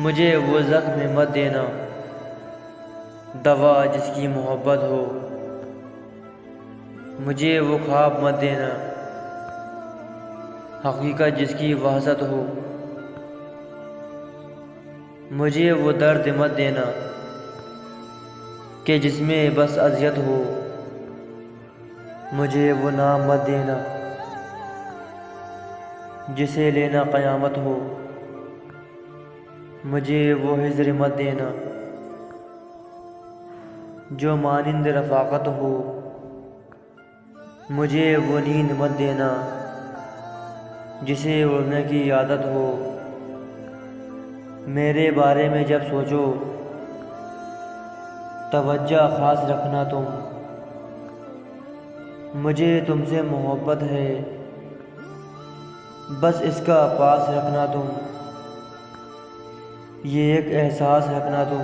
مجھے وہ زخم مت دینا، دوا جس کی محبت ہو۔ مجھے وہ خواب مت دینا، حقیقت جس کی وحشت ہو۔ مجھے وہ درد مت دینا کہ جس میں بس اذیت ہو۔ مجھے وہ نام مت دینا جسے لینا قیامت ہو۔ مجھے وہ ہجر مت دینا جو مانند رفاقت ہو۔ مجھے وہ نیند مت دینا جسے اڑنے کی عادت ہو۔ میرے بارے میں جب سوچو توجہ خاص رکھنا تم۔ مجھے تم سے محبت ہے، بس اس کا پاس رکھنا تم۔ یہ ایک احساس رکھنا تم۔